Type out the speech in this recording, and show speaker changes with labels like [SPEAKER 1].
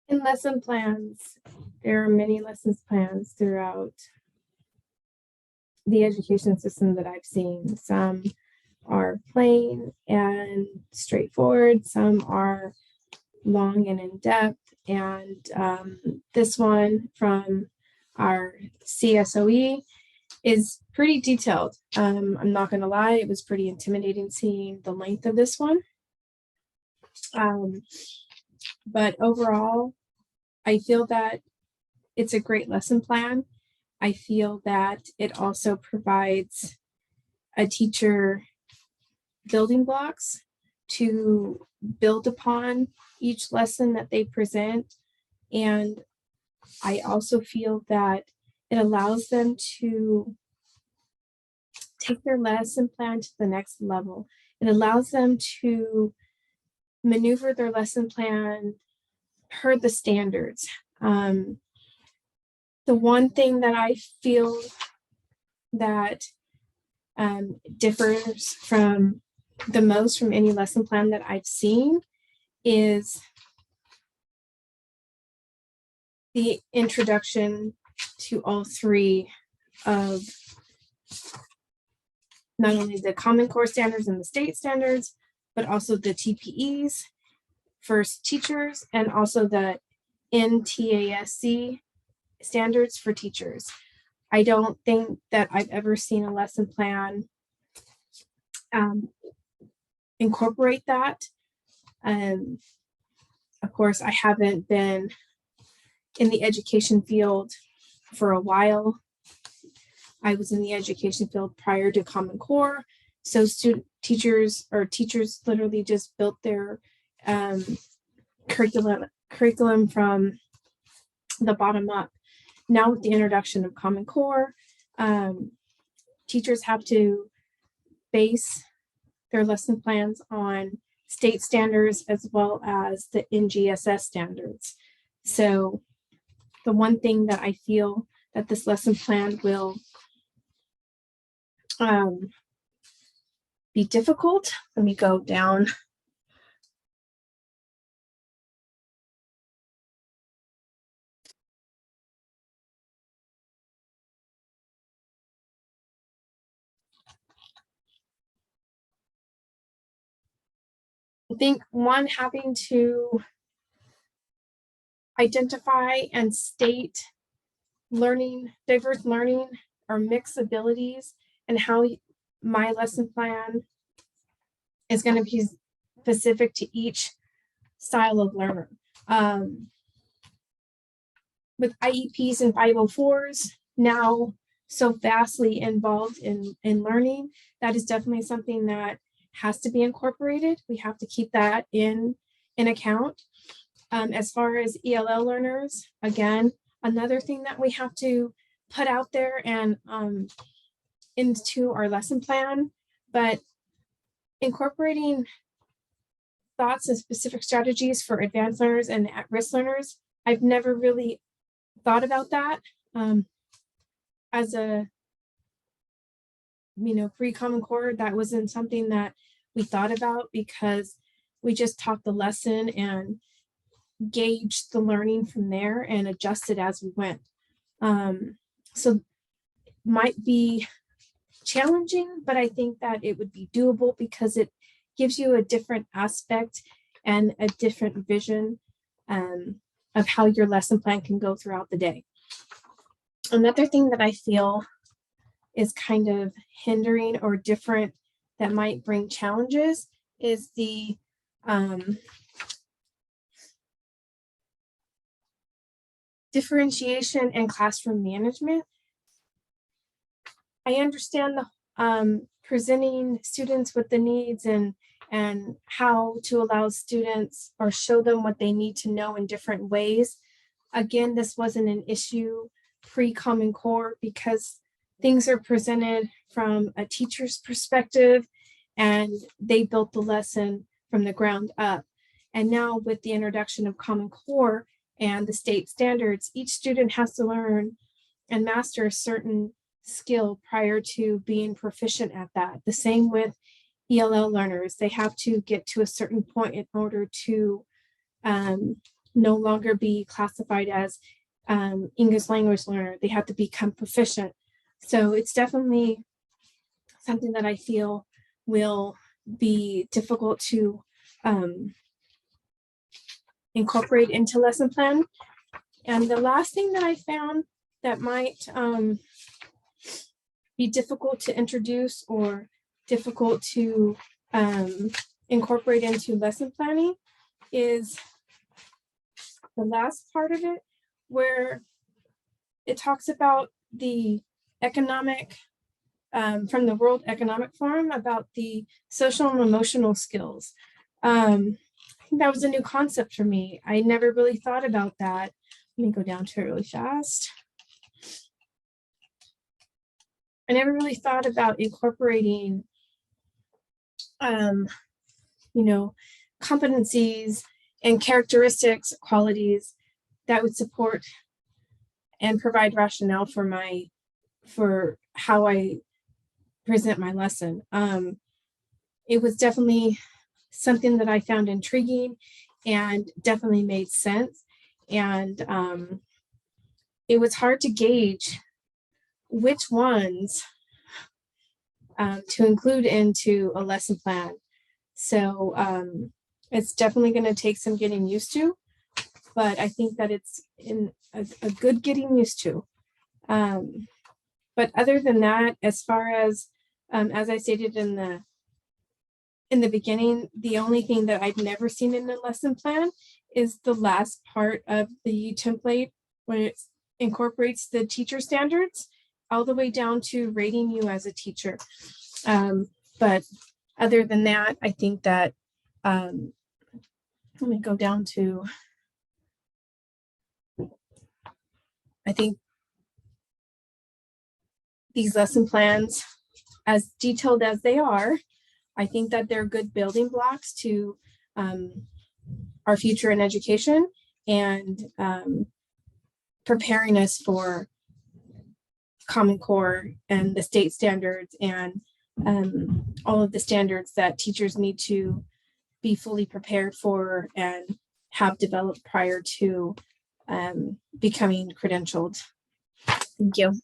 [SPEAKER 1] In lesson plans, there are many lesson plans throughout the education system that I've seen. Some are plain and straightforward, some are long and in-depth, and this one from our CSOE is pretty detailed. I'm not going to lie, it was pretty intimidating seeing the length of this one. But overall, I feel that it's a great lesson plan. I feel that it also provides a teacher building blocks to build upon each lesson that they present. And I also feel that it allows them to take their lesson plan to the next level. It allows them to maneuver their lesson plan per the standards. The one thing that I feel that differs from the most from any lesson plan that I've seen is the introduction to all three of not only the Common Core standards and the state standards, but also the TPEs for teachers and also the NTASC standards for teachers. I don't think that I've ever seen a lesson plan incorporate that. Of course, I haven't been in the education field for a while. I was in the education field prior to Common Core. So teachers literally just built their curriculum from the bottom up. Now with the introduction of Common Core, teachers have to base their lesson plans on state standards as well as the NGSS standards. So the one thing that I feel that this lesson plan will be difficult. Let me go down. I think one, having to identify and state learning, diverse learning or mixed abilities, and how my lesson plan is going to be specific to each style of learner. With IEPs and 504s now so vastly involved in learning, that is definitely something that has to be incorporated. We have to keep that in account. As far as ELL learners, again, another thing that we have to put out there and into our lesson plan, but incorporating thoughts and specific strategies for advanced learners and at-risk learners. I've never really thought about that as a, pre-Common Core. That wasn't something that we thought about because we just taught the lesson and gauged the learning from there and adjusted as we went. So might be challenging, but I think that it would be doable because it gives you a different aspect and a different vision of how your lesson plan can go throughout the day. Another thing that I feel is kind of hindering or different that might bring challenges is the differentiation and classroom management. I understand the presenting students with the needs and how to allow students or show them what they need to know in different ways. Again, this wasn't an issue pre-Common Core because things are presented from a teacher's perspective and they built the lesson from the ground up. And now with the introduction of Common Core and the state standards, each student has to learn and master a certain skill prior to being proficient at that. The same with ELL learners. They have to get to a certain point in order to no longer be classified as English language learner. They have to become proficient. So it's definitely something that I feel will be difficult to incorporate into lesson plan. And the last thing that I found that might be difficult to introduce or difficult to incorporate into lesson planning is the last part of it, where it talks about the economic, from the World Economic Forum, about the social and emotional skills. I think that was a new concept for me. I never really thought about that. Let me go down to it really fast. I never really thought about incorporating, competencies and characteristics, qualities that would support and provide rationale for how I present my lesson. It was definitely something that I found intriguing and definitely made sense. And it was hard to gauge which ones to include into a lesson plan. So it's definitely going to take some getting used to, but I think that it's in a good getting used to. But other than that, as far as I stated in the beginning, the only thing that I've never seen in a lesson plan is the last part of the template, when it incorporates the teacher standards all the way down to rating you as a teacher. But other than that, I think that, let me go down to, I think these lesson plans, as detailed as they are, I think that they're good building blocks to our future in education and preparing us for Common Core and the state standards and all of the standards that teachers need to be fully prepared for and have developed prior to becoming credentialed. Thank you.